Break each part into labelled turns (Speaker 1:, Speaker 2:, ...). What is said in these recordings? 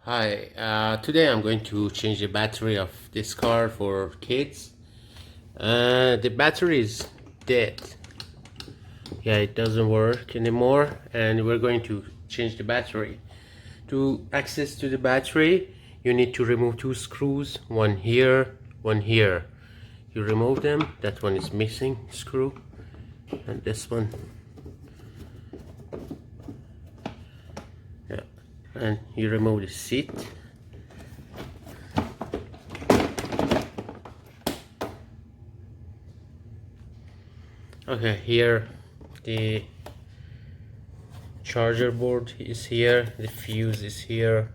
Speaker 1: Hi, today I'm going to change the battery of this car for kids. The battery is dead. Yeah, it doesn't work anymore, and we're going to change the battery. To access to the battery, you need to remove two screws, one here, one here. You remove them, that one is missing screw, and this one. Yeah, and you remove the seat. Okay, here the charger board is here, the fuse is here,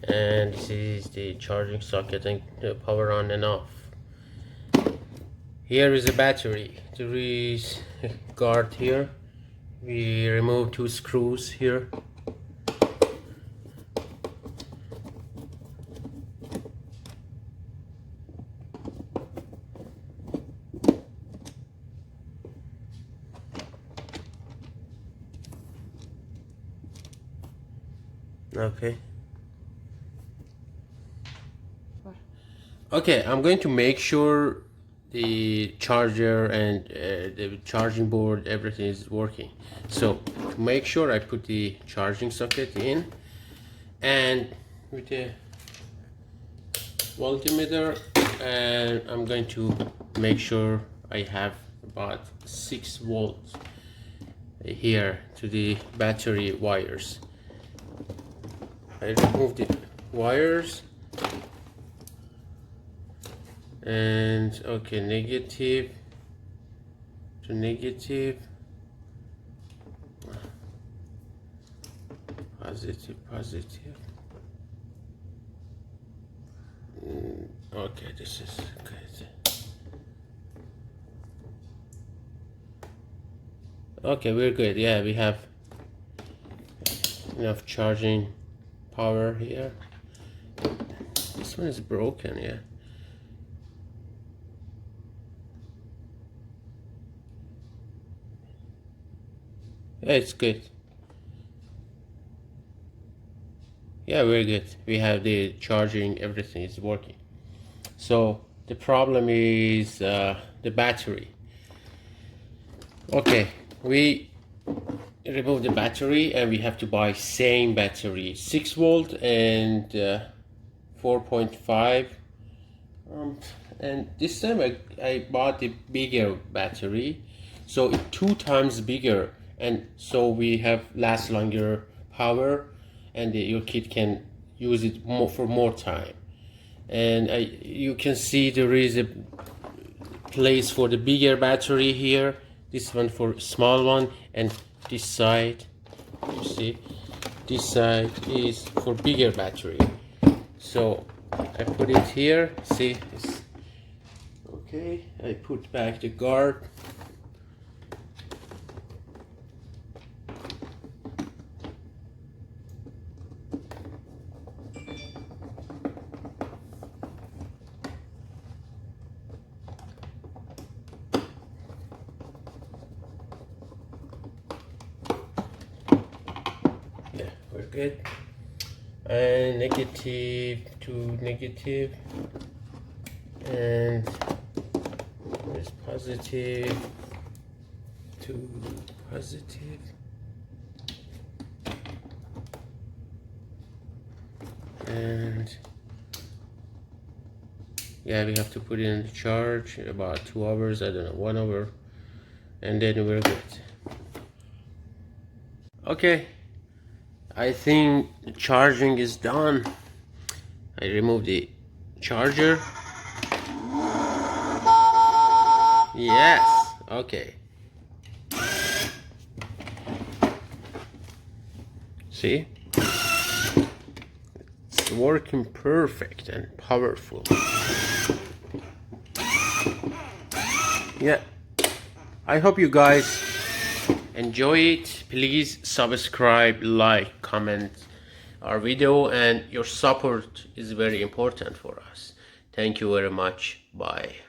Speaker 1: and this is the charging socket and the power on and off. Here is the battery. There is a guard here. We remove two screws here. Okay, I'm going to make sure the charger and the charging board, everything is working. So to make sure, I put the charging socket in, and with the voltmeter, and I'm going to make sure I have about 6 volts here to the battery wires. I remove the wires, and okay, negative to negative, positive. Okay, this is good. Okay, we're good. Yeah, we have enough charging power here. This one is broken. Yeah. Yeah, it's good. Yeah, very good. We have the charging, everything is working. So the problem is the battery. Okay, we remove the battery and we have to buy same battery, 6 volt and 4.5. And this time I bought the bigger battery, so it's 2 times bigger, and so we have last longer power, and your kid can use it for more time. And you can see there is a place for the bigger battery here, this one for small one, and this side, you see, this side is for bigger battery. So I put it here, see, it's okay. I put back the guard. Yeah, we're good. And negative to negative, and there's positive to positive, and yeah, we have to put it in the charge about 2 hours, I don't know, 1 hour, and then we're good. Okay, I think the charging is done. I remove the charger. Yes, okay. See? It's working perfect and powerful. Yeah. I hope you guys enjoy it. Please subscribe, like, comment our video, and your support is very important for us. Thank you very much. Bye.